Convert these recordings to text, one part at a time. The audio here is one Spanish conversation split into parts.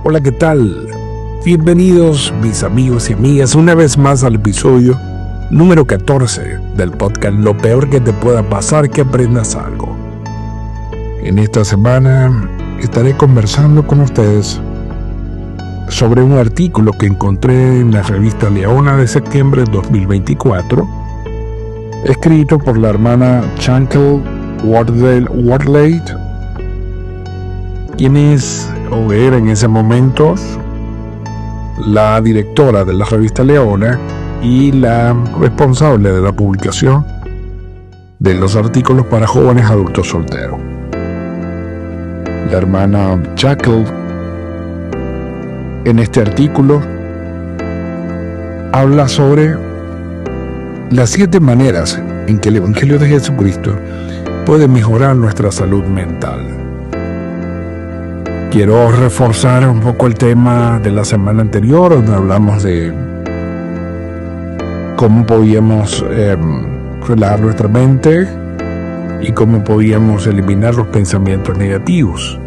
Hola, ¿qué tal? Bienvenidos mis amigos y amigas una vez más al episodio número 14 del podcast Lo peor que te pueda pasar, que aprendas algo. En esta semana estaré conversando con ustedes sobre un artículo que encontré en la revista Leona de septiembre de 2024, escrito por la hermana Chantal Wardley, quien es o era en ese momento la directora de la revista Leona y la responsable de la publicación de los artículos para jóvenes adultos solteros. La hermana Chantal en este artículo habla sobre las 7 maneras en que el Evangelio de Jesucristo puede mejorar nuestra salud mental. Quiero reforzar un poco el tema de la semana anterior, donde hablamos de cómo podíamos relajar nuestra mente y cómo podíamos eliminar los pensamientos negativos.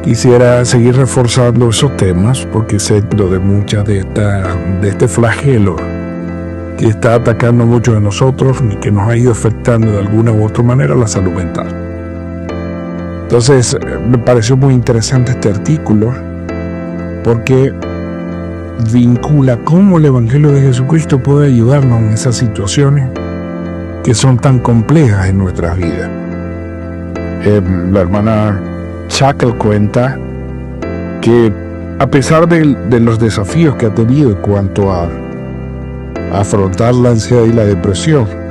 Quisiera seguir reforzando esos temas porque sé de mucha de este flagelo que está atacando mucho de nosotros y que nos ha ido afectando de alguna u otra manera la salud mental. Entonces me pareció muy interesante este artículo porque vincula cómo el Evangelio de Jesucristo puede ayudarnos en esas situaciones que son tan complejas en nuestras vidas. La hermana Chantal cuenta que a pesar de los desafíos que ha tenido en cuanto a afrontar la ansiedad y la depresión,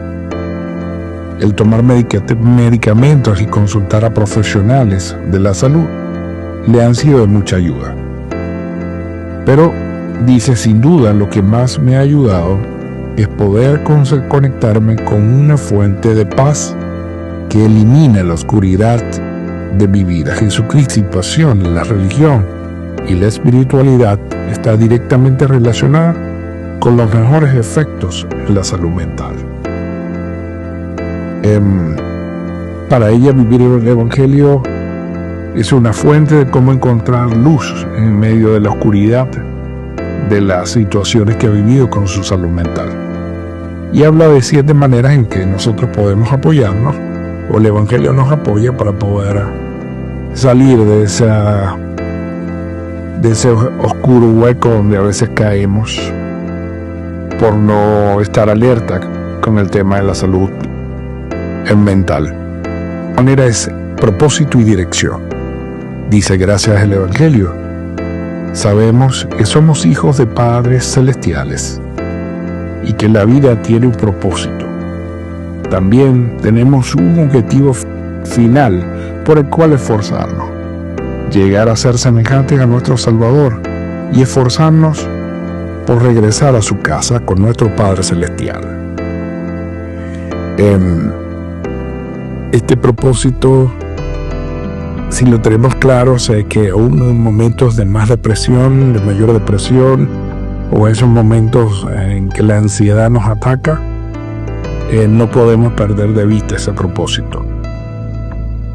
el tomar medicamentos y consultar a profesionales de la salud le han sido de mucha ayuda. Pero dice, sin duda lo que más me ha ayudado es poder conectarme con una fuente de paz que elimina la oscuridad de mi vida. Jesucristo y pasión, la religión y la espiritualidad está directamente relacionada con los mejores efectos en la salud mental. Para ella vivir el Evangelio es una fuente de cómo encontrar luz en medio de la oscuridad de las situaciones que ha vivido con su salud mental. Y habla de 7 maneras en que nosotros podemos apoyarnos, o el Evangelio nos apoya para poder salir de ese oscuro hueco donde a veces caemos por no estar alerta con el tema de la salud mental. La manera es propósito y dirección. Dice, gracias al Evangelio sabemos que somos hijos de padres celestiales y que la vida tiene un propósito. También tenemos un objetivo final por el cual esforzarnos, llegar a ser semejantes a nuestro Salvador y esforzarnos por regresar a su casa con nuestro Padre Celestial. Este propósito, si lo tenemos claro, sé que aún en momentos de más depresión, de mayor depresión, o esos momentos en que la ansiedad nos ataca, no podemos perder de vista ese propósito.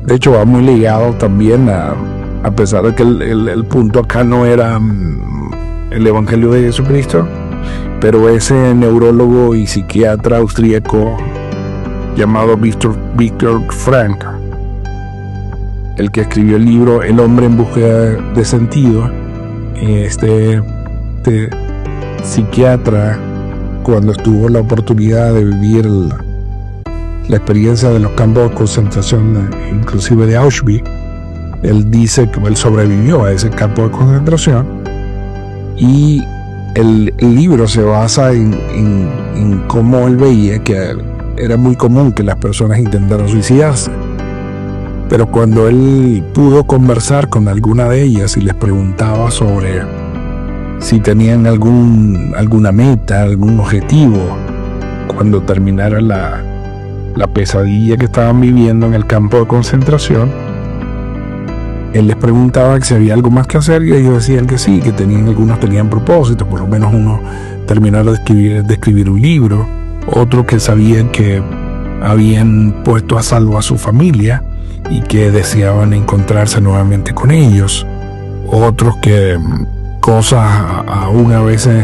De hecho, va muy ligado también a pesar de que el punto acá no era el Evangelio de Jesucristo, pero ese neurólogo y psiquiatra austríaco llamado Viktor Frankl, el que escribió el libro El hombre en búsqueda de sentido, este psiquiatra, cuando tuvo la oportunidad de vivir la experiencia de los campos de concentración, inclusive de Auschwitz, él dice que él sobrevivió a ese campo de concentración, y el libro se basa en cómo él veía que era muy común que las personas intentaran suicidarse. Pero cuando él pudo conversar con alguna de ellas y les preguntaba sobre si tenían alguna meta, algún objetivo, cuando terminara la pesadilla que estaban viviendo en el campo de concentración, él les preguntaba si había algo más que hacer, y ellos decían que sí, que algunos tenían propósitos, por lo menos uno terminar de escribir un libro, otros que sabían que habían puesto a salvo a su familia y que deseaban encontrarse nuevamente con ellos, otros que cosas aún a veces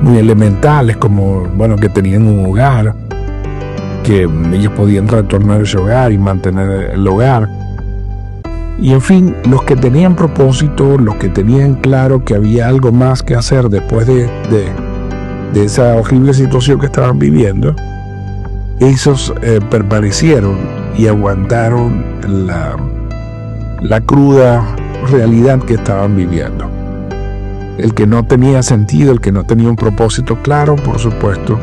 muy elementales, como, bueno, que tenían un hogar, que ellos podían retornar a ese hogar y mantener el hogar. Y en fin, los que tenían propósito, los que tenían claro que había algo más que hacer después de esa horrible situación que estaban viviendo, esos permanecieron y aguantaron la cruda realidad que estaban viviendo. El que no tenía sentido, el que no tenía un propósito claro, por supuesto,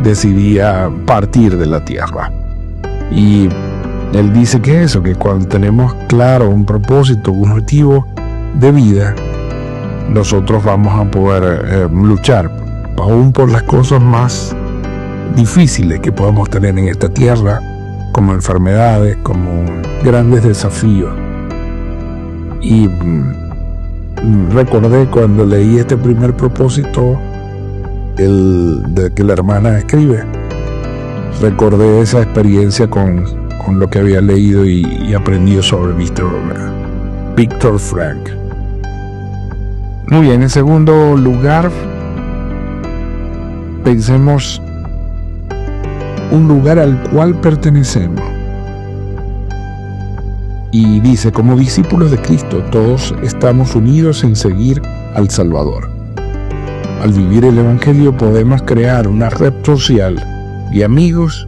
decidía partir de la tierra. Y él dice que eso, que cuando tenemos claro un propósito, un objetivo de vida, nosotros vamos a poder luchar aún por las cosas más difíciles que podemos tener en esta tierra, como enfermedades, como grandes desafíos. Y recordé cuando leí este primer propósito, de que la hermana escribe, recordé esa experiencia con lo que había leído y aprendido sobre Viktor Frankl. Muy bien, en segundo lugar, pensemos un lugar al cual pertenecemos. Y dice, como discípulos de Cristo, todos estamos unidos en seguir al Salvador. Al vivir el Evangelio podemos crear una red social de amigos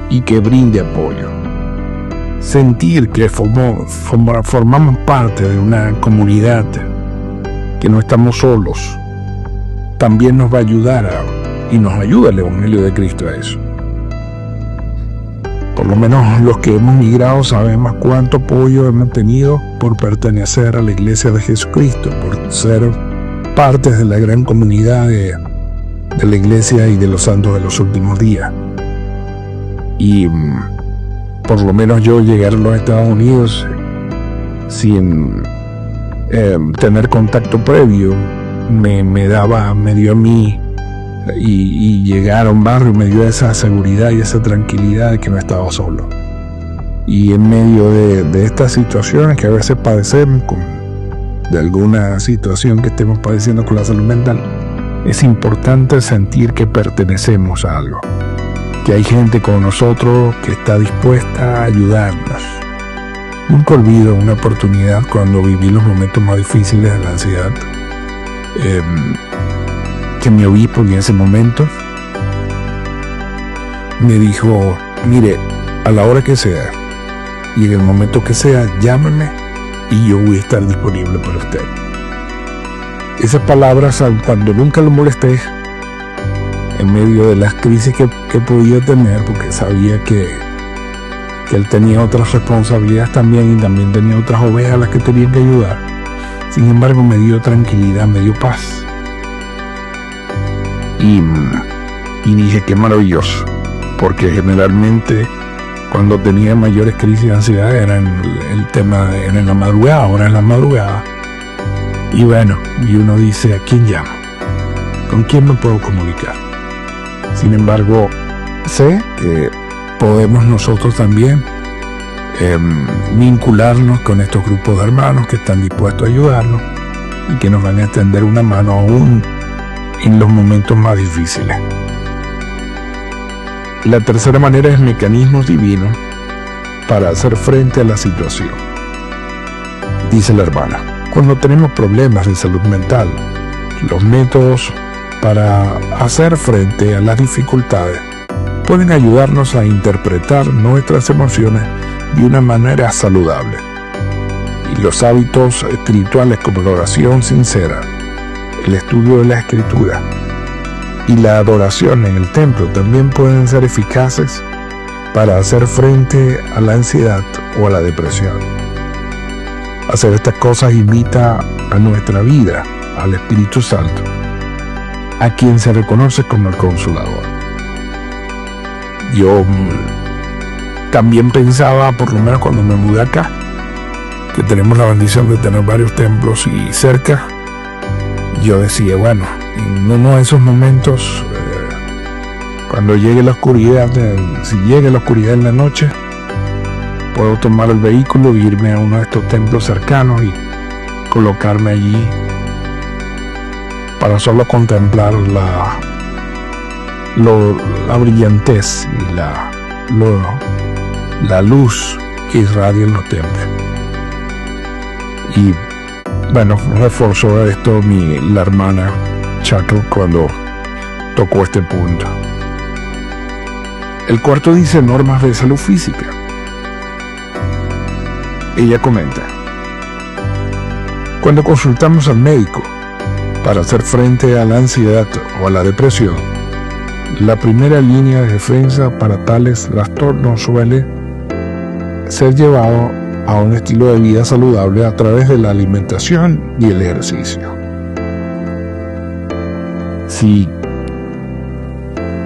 y que brinde apoyo. Sentir que formamos parte de una comunidad, que no estamos solos, también nos va a ayudar y nos ayuda el Evangelio de Cristo a eso. Por lo menos los que hemos migrado sabemos cuánto apoyo hemos tenido por pertenecer a la Iglesia de Jesucristo, por ser partes de la gran comunidad de la Iglesia y de los santos de los últimos días. Y por lo menos yo llegué a los Estados Unidos sin tener contacto previo, me dio a mí, y llegar a un barrio me dio esa seguridad y esa tranquilidad de que no estaba solo. Y en medio de estas situaciones que a veces padecemos, de alguna situación que estemos padeciendo con la salud mental, es importante sentir que pertenecemos a algo, que hay gente con nosotros que está dispuesta a ayudarnos. Nunca olvido una oportunidad cuando viví los momentos más difíciles de la ansiedad, que mi obispo en ese momento me dijo, mire, a la hora que sea y en el momento que sea, llámeme y yo voy a estar disponible para usted. Esas palabras, cuando nunca lo molesté, en medio de las crisis que podía tener, porque sabía que él tenía otras responsabilidades también, y también tenía otras ovejas a las que tenía que ayudar. Sin embargo, me dio tranquilidad, me dio paz. Y dije, qué maravilloso, porque generalmente cuando tenía mayores crisis de ansiedad era en la madrugada, ahora en la madrugada. Y bueno, y uno dice, ¿a quién llamo? ¿Con quién me puedo comunicar? Sin embargo, sé que podemos nosotros también vincularnos con estos grupos de hermanos que están dispuestos a ayudarnos y que nos van a extender una mano aún en los momentos más difíciles. La tercera manera es mecanismos divinos para hacer frente a la situación. Dice la hermana, cuando tenemos problemas de salud mental, los métodos para hacer frente a las dificultades pueden ayudarnos a interpretar nuestras emociones de una manera saludable. Y los hábitos espirituales como la oración sincera, el estudio de la Escritura y la adoración en el templo también pueden ser eficaces para hacer frente a la ansiedad o a la depresión. Hacer estas cosas invita a nuestra vida al Espíritu Santo, a quien se reconoce como el Consolador. Yo también pensaba, por lo menos cuando me mudé acá, que tenemos la bendición de tener varios templos y cerca. Yo decía, bueno, en uno de esos momentos, cuando llegue la oscuridad, si llegue la oscuridad en la noche, puedo tomar el vehículo e irme a uno de estos templos cercanos colocarme allí para solo contemplar la brillantez y la luz que irradia en los templos. Y bueno, reforzó esto la hermana Chato cuando tocó este punto. El cuarto dice normas de salud física. Ella comenta: cuando consultamos al médico para hacer frente a la ansiedad o a la depresión, la primera línea de defensa para tales trastornos suele ser llevado a un estilo de vida saludable a través de la alimentación y el ejercicio. Si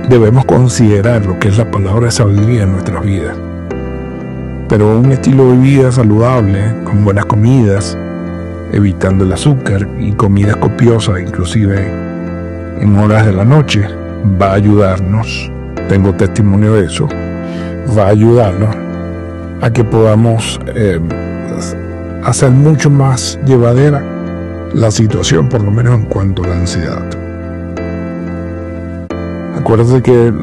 debemos considerar lo que es la palabra sabiduría en nuestras vidas, pero un estilo de vida saludable, con buenas comidas, evitando el azúcar y comidas copiosas, inclusive en horas de la noche, va a ayudarnos, tengo testimonio de eso, va a ayudarnos a que podamos hacer mucho más llevadera la situación, por lo menos en cuanto a la ansiedad. Acuérdate que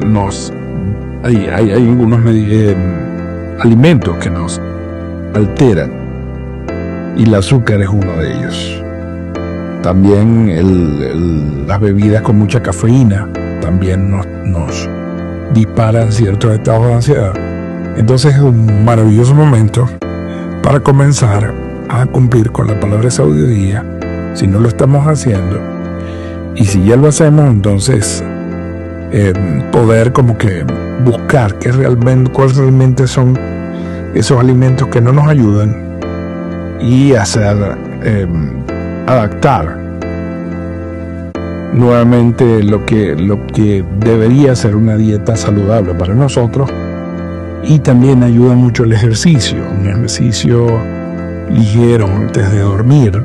hay algunos alimentos que nos alteran y el azúcar es uno de ellos. También las bebidas con mucha cafeína también nos disparan ciertos estados de ansiedad. Entonces es un maravilloso momento para comenzar a cumplir con la palabra de sabiduría, si no lo estamos haciendo. Y si ya lo hacemos, entonces poder como que buscar cuáles realmente son esos alimentos que no nos ayudan y adaptar nuevamente lo que debería ser una dieta saludable para nosotros. Y también ayuda mucho el ejercicio, un ejercicio ligero antes de dormir.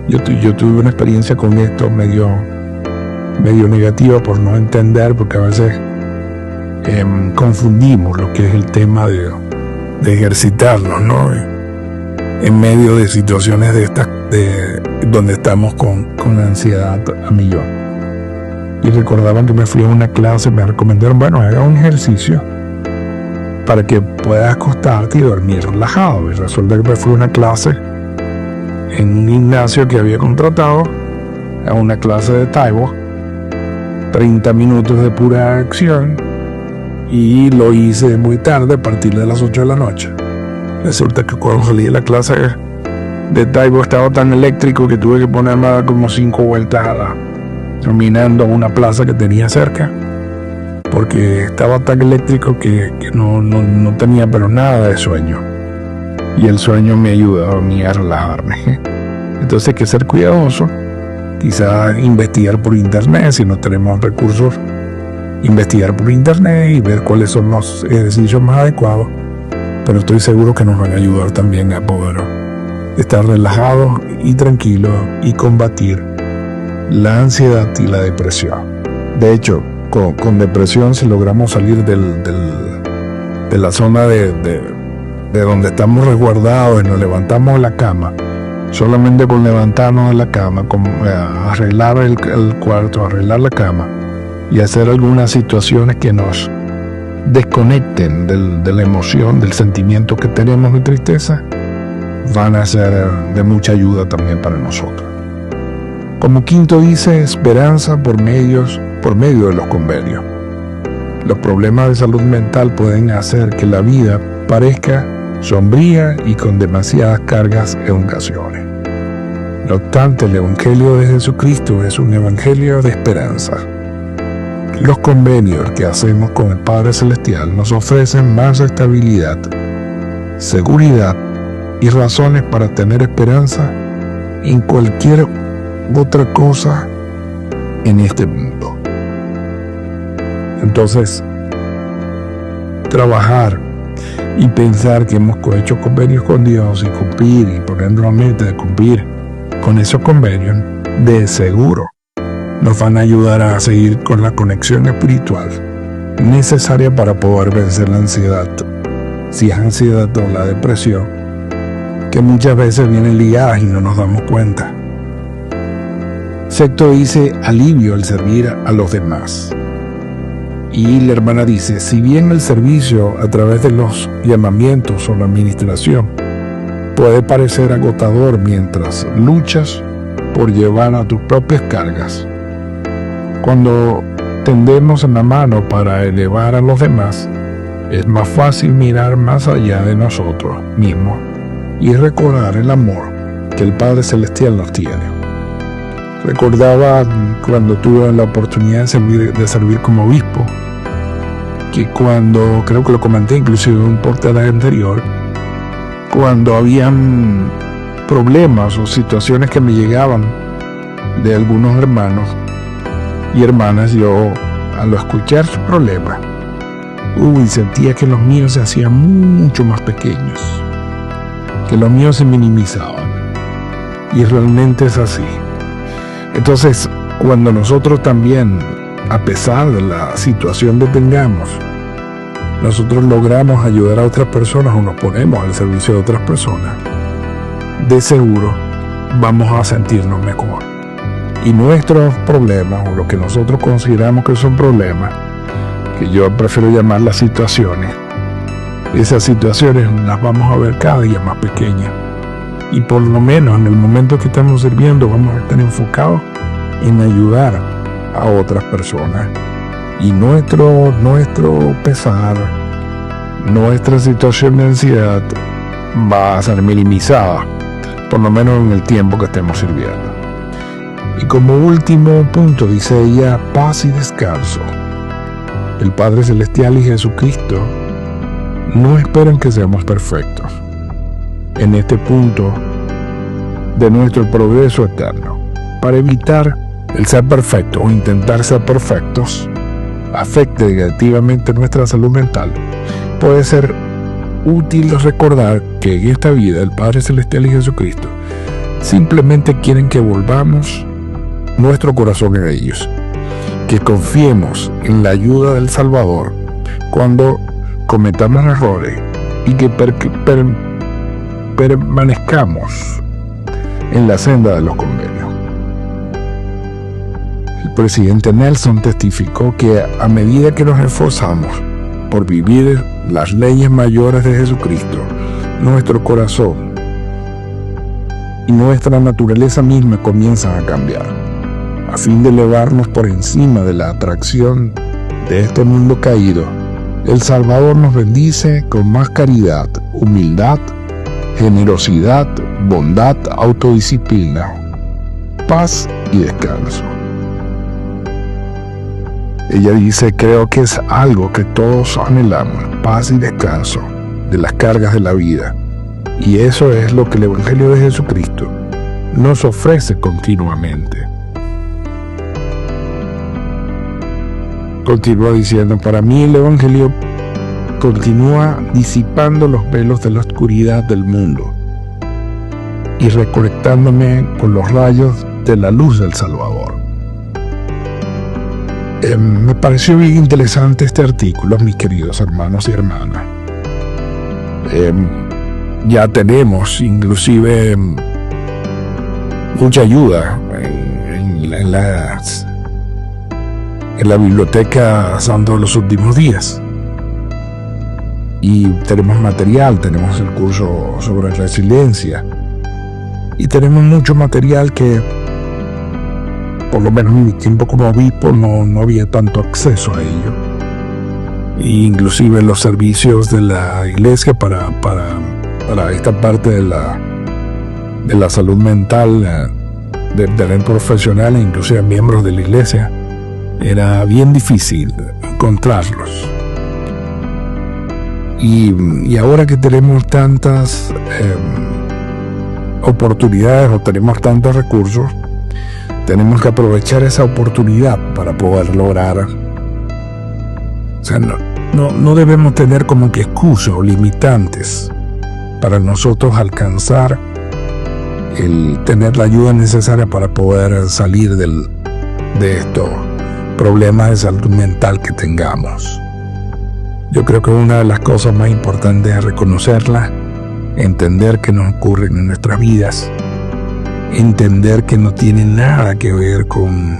Yo tuve una experiencia con esto medio negativa por no entender, porque a veces confundimos lo que es el tema de ejercitarnos, ¿no? En medio de situaciones donde estamos con ansiedad a millón. Y recordaban que me fui a una clase, me recomendaron, bueno, haga un ejercicio para que puedas acostarte y dormir relajado. Y resulta que me fui a una clase en un gimnasio que había contratado, a una clase de Taibo, 30 minutos de pura acción, y lo hice muy tarde, a partir de las 8 de la noche. Resulta que cuando salí de la clase de Taibo estaba tan eléctrico que tuve que ponerme a dar como 5 vueltas caminando a una plaza que tenía cerca, porque estaba tan eléctrico que no tenía pero nada de sueño. Y el sueño me ayudaba a mí a relajarme. Entonces hay que ser cuidadoso. Quizá investigar por internet, si no tenemos recursos, investigar por internet y ver cuáles son los ejercicios más adecuados. Pero estoy seguro que nos van a ayudar también a poder estar relajados y tranquilos y combatir la ansiedad y la depresión. De hecho, con depresión, si logramos salir de la zona de donde estamos resguardados y nos levantamos de la cama, solamente con levantarnos de la cama, arreglar el cuarto, arreglar la cama y hacer algunas situaciones que nos desconecten de la emoción, del sentimiento que tenemos de tristeza, van a ser de mucha ayuda también para nosotros. Como quinto dice, esperanza por medio de los convenios. Los problemas de salud mental pueden hacer que la vida parezca sombría y con demasiadas cargas en ocasiones. No obstante, el Evangelio de Jesucristo es un Evangelio de esperanza. Los convenios que hacemos con el Padre Celestial nos ofrecen más estabilidad, seguridad y razones para tener esperanza en cualquier otra cosa en este mundo. Entonces, trabajar y pensar que hemos hecho convenios con Dios y cumplir y ponernos la meta de cumplir con esos convenios, de seguro nos van a ayudar a seguir con la conexión espiritual necesaria para poder vencer la ansiedad, si es ansiedad o la depresión, que muchas veces vienen ligadas y no nos damos cuenta. Sexto dice alivio al servir a los demás. Y la hermana dice, si bien el servicio a través de los llamamientos o la administración puede parecer agotador mientras luchas por llevar a tus propias cargas, cuando tendemos la mano para elevar a los demás, es más fácil mirar más allá de nosotros mismos y recordar el amor que el Padre Celestial nos tiene. Recordaba cuando tuve la oportunidad de servir como obispo, que cuando, creo que lo comenté inclusive en un podcast anterior, cuando habían problemas o situaciones que me llegaban de algunos hermanos y hermanas, yo al escuchar sus problemas, sentía que los míos se hacían mucho más pequeños, que los míos se minimizaban, y realmente es así. Entonces, cuando nosotros también, a pesar de la situación que tengamos, nosotros logramos ayudar a otras personas o nos ponemos al servicio de otras personas, de seguro vamos a sentirnos mejor. Y nuestros problemas, o lo que nosotros consideramos que son problemas, que yo prefiero llamar las situaciones, esas situaciones las vamos a ver cada día más pequeñas. Y por lo menos en el momento que estamos sirviendo vamos a estar enfocados en ayudar a otras personas. Y nuestro pesar, nuestra situación de ansiedad va a ser minimizada, por lo menos en el tiempo que estemos sirviendo. Y como último punto, dice ella, paz y descanso. El Padre Celestial y Jesucristo no esperan que seamos perfectos en este punto de nuestro progreso eterno. Para evitar el ser perfecto o intentar ser perfectos afecte negativamente nuestra salud mental, puede ser útil recordar que en esta vida el Padre Celestial y Jesucristo simplemente quieren que volvamos nuestro corazón en ellos, que confiemos en la ayuda del Salvador cuando cometamos errores y que permanezcamos en la senda de los convenios. El presidente Nelson testificó que a medida que nos esforzamos por vivir las leyes mayores de Jesucristo, nuestro corazón y nuestra naturaleza misma comienzan a cambiar, a fin de elevarnos por encima de la atracción de este mundo caído. El Salvador nos bendice con más caridad, humildad, generosidad, bondad, autodisciplina, paz y descanso. Ella dice, creo que es algo que todos anhelamos, paz y descanso de las cargas de la vida. Y eso es lo que el Evangelio de Jesucristo nos ofrece continuamente. Continúa diciendo, para mí el Evangelio continúa disipando los velos de la oscuridad del mundo y reconectándome con los rayos de la luz del Salvador. Me pareció bien interesante este artículo, mis queridos hermanos y hermanas. Ya tenemos inclusive mucha ayuda en la biblioteca Santo de los Últimos Días. Y tenemos material, tenemos el curso sobre resiliencia. Y tenemos mucho material que, por lo menos en mi tiempo como obispo, no había tanto acceso a ello. E inclusive los servicios de la iglesia para esta parte de la salud mental, de tener profesionales, inclusive miembros de la iglesia, era bien difícil encontrarlos. Y ahora que tenemos tantas oportunidades o tenemos tantos recursos, tenemos que aprovechar esa oportunidad para poder lograr. O sea, no debemos tener como que excusas o limitantes para nosotros alcanzar el tener la ayuda necesaria para poder salir de estos problemas de salud mental que tengamos. Yo creo que una de las cosas más importantes es reconocerla entender que nos ocurren en nuestras vidas, entender que no tiene nada que ver con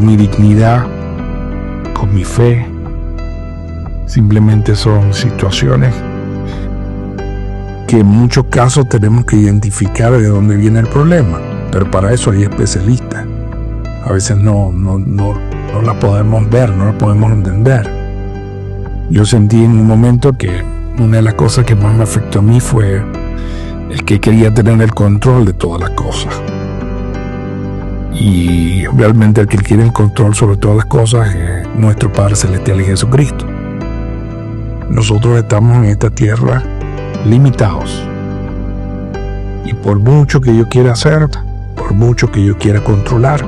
mi dignidad, con mi fe. Simplemente son situaciones que en muchos casos tenemos que identificar de dónde viene el problema, pero para eso hay especialistas. A veces no la podemos ver, no la podemos entender. Yo sentí en un momento que una de las cosas que más me afectó a mí fue el que quería tener el control de todas las cosas. Y realmente el que quiere el control sobre todas las cosas es nuestro Padre Celestial y Jesucristo. Nosotros estamos en esta tierra limitados. Y por mucho que yo quiera hacer, por mucho que yo quiera controlar,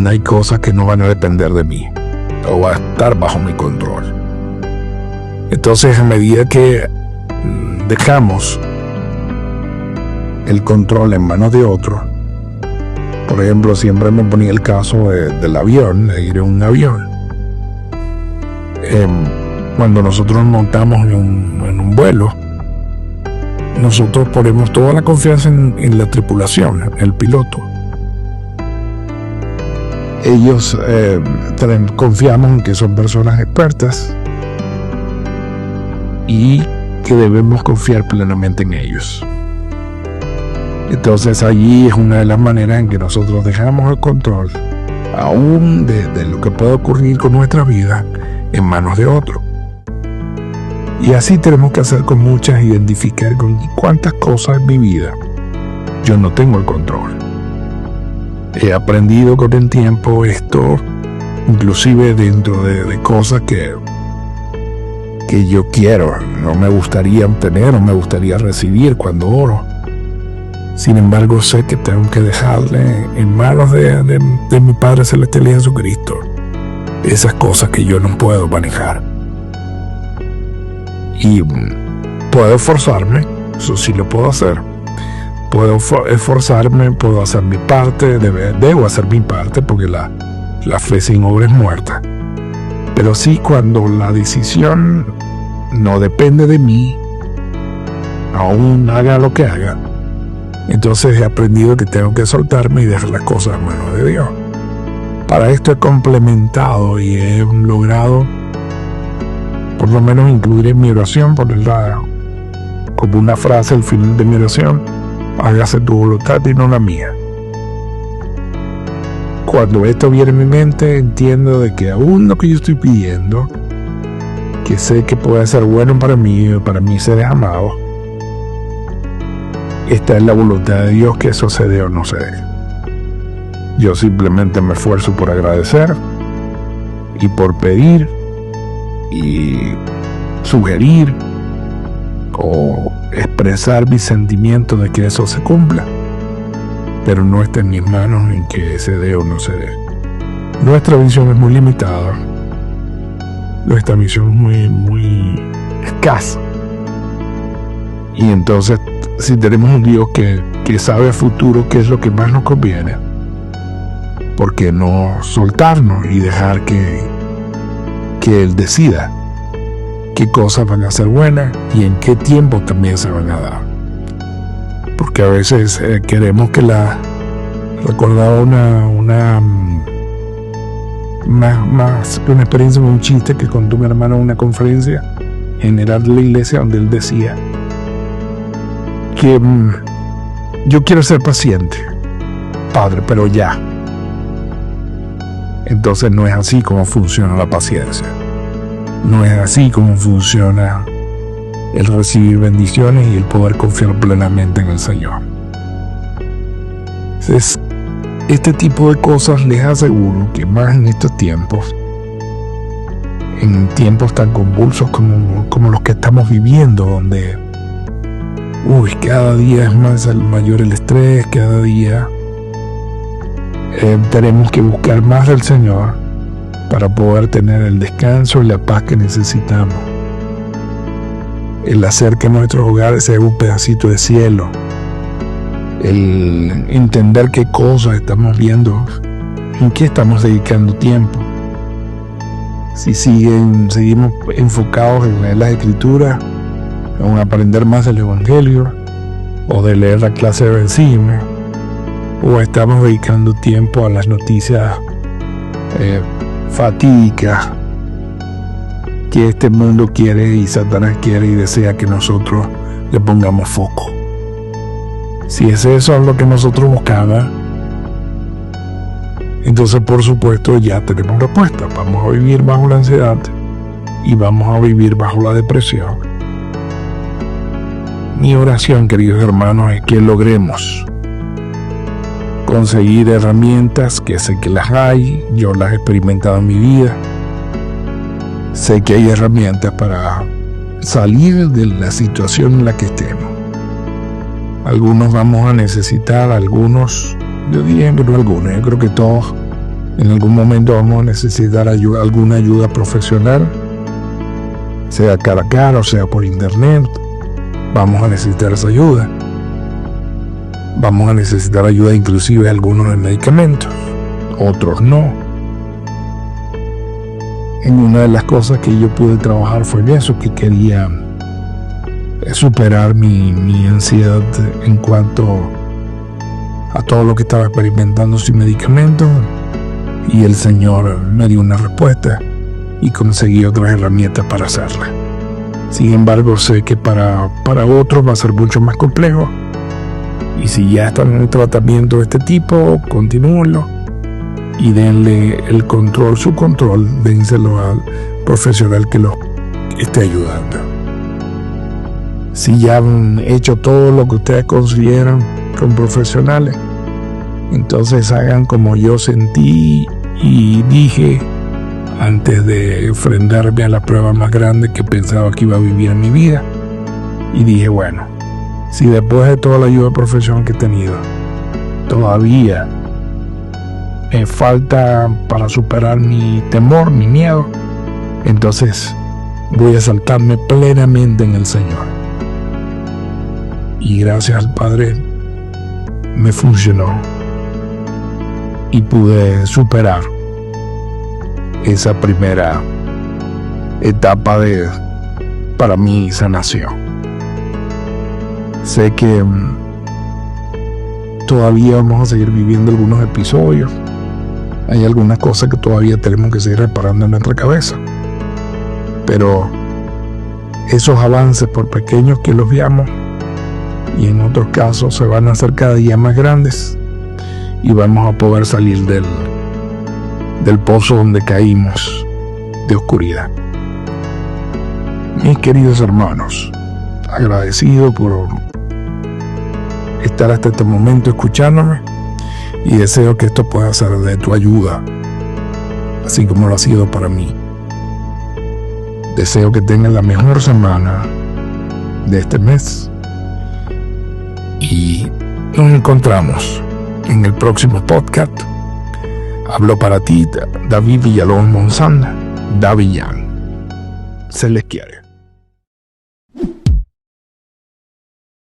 hay cosas que no van a depender de mí o va a estar bajo mi control. Entonces, a medida que dejamos el control en manos de otros, por ejemplo, siempre me ponía el caso del avión, de ir en un avión. Cuando nosotros montamos en un vuelo, nosotros ponemos toda la confianza en la tripulación, en el piloto. Ellos confiamos en que son personas expertas y que debemos confiar plenamente en ellos. Entonces allí es una de las maneras en que nosotros dejamos el control, aún de lo que puede ocurrir con nuestra vida, en manos de otro. Y así tenemos que hacer con muchas, identificar con cuántas cosas en mi vida yo no tengo el control. He aprendido con el tiempo esto, inclusive dentro de cosas que yo quiero, no me gustaría obtener o me gustaría recibir cuando oro. Sin embargo, sé que tengo que dejarle en manos de mi Padre Celestial y Jesucristo esas cosas que yo no puedo manejar. Y puedo esforzarme, eso sí lo puedo hacer. Puedo esforzarme, puedo hacer mi parte, debo hacer mi parte, porque la fe sin obra es muerta. Pero sí, cuando la decisión no depende de mí, aún haga lo que haga, entonces he aprendido que tengo que soltarme y dejar las cosas en manos de Dios. Para esto he complementado y he logrado por lo menos incluir en mi oración, ponerla como una frase al final de mi oración: hágase tu voluntad y no la mía. Cuando esto viene en mi mente, entiendo de que aún lo que yo estoy pidiendo, que sé que puede ser bueno para mí ser amado, esta es la voluntad de Dios, que eso se dé o no se dé. Yo simplemente me esfuerzo por agradecer y por pedir y sugerir o expresar mi sentimiento de que eso se cumpla, pero no está en mis manos en que se dé o no se dé. Nuestra visión es muy limitada, nuestra visión es muy escasa, y entonces si tenemos un Dios que sabe a futuro qué es lo que más nos conviene, ¿por qué no soltarnos y dejar que Él decida qué cosas van a ser buenas y en qué tiempo también se van a dar? Porque a veces queremos que recordaba una experiencia, un chiste que contó mi hermano en una conferencia general de la iglesia, donde él decía que yo quiero ser paciente, Padre, pero ya. Entonces no es así como funciona la paciencia. No es así como funciona el recibir bendiciones y el poder confiar plenamente en el Señor. Entonces, este tipo de cosas les aseguro que más en estos tiempos, en tiempos tan convulsos como los que estamos viviendo, donde cada día es mayor el estrés, cada día tenemos que buscar más del Señor para poder tener el descanso y la paz que necesitamos. El hacer que nuestros hogares sean un pedacito de cielo, el entender qué cosas estamos viendo, en qué estamos dedicando tiempo. Si seguimos enfocados en las Escrituras, en aprender más del Evangelio, o de leer la clase de Benzime, o estamos dedicando tiempo a las noticias fatídicas que este mundo quiere y Satanás quiere y desea que nosotros le pongamos foco. Si es eso lo que nosotros buscamos, entonces por supuesto ya tenemos respuesta. Vamos a vivir bajo la ansiedad y vamos a vivir bajo la depresión. Mi oración, queridos hermanos, es que logremos conseguir herramientas, que sé que las hay, yo las he experimentado en mi vida. Sé que hay herramientas para salir de la situación en la que estemos. Algunos vamos a necesitar, algunos, yo diría que no algunos, yo creo que todos en algún momento vamos a necesitar alguna ayuda profesional, sea cara a cara o sea por internet. Vamos a necesitar esa ayuda. Vamos a necesitar ayuda inclusive algunos de medicamentos, otros no. En una de las cosas que yo pude trabajar fue en eso, que quería superar mi ansiedad en cuanto a todo lo que estaba experimentando sin medicamentos, y el Señor me dio una respuesta y conseguí otras herramientas para hacerla. Sin embargo, sé que para otros va a ser mucho más complejo, y si ya están en un tratamiento de este tipo, continúenlo y denle el control, su control, dénselo al profesional que los esté ayudando. Si ya han hecho todo lo que ustedes consideran con profesionales, entonces hagan como yo sentí y dije antes de enfrentarme a la prueba más grande que pensaba que iba a vivir en mi vida. Y dije, bueno, si después de toda la ayuda profesional que he tenido, todavía me falta para superar mi temor, mi miedo, entonces voy a saltarme plenamente en el Señor. Y gracias al Padre me funcionó y pude superar esa primera etapa para mi sanación. Sé que todavía vamos a seguir viviendo algunos episodios. Hay algunas cosas que todavía tenemos que seguir reparando en nuestra cabeza. Pero esos avances, por pequeños que los veamos, y en otros casos se van a hacer cada día más grandes, y vamos a poder salir del pozo donde caímos de oscuridad. Mis queridos hermanos, agradecido por estar hasta este momento escuchándome, y deseo que esto pueda ser de tu ayuda, así como lo ha sido para mí. Deseo que tengan la mejor semana de este mes, y nos encontramos en el próximo podcast. Hablo para ti, David Villalón Monzanda, David Young. Se les quiere.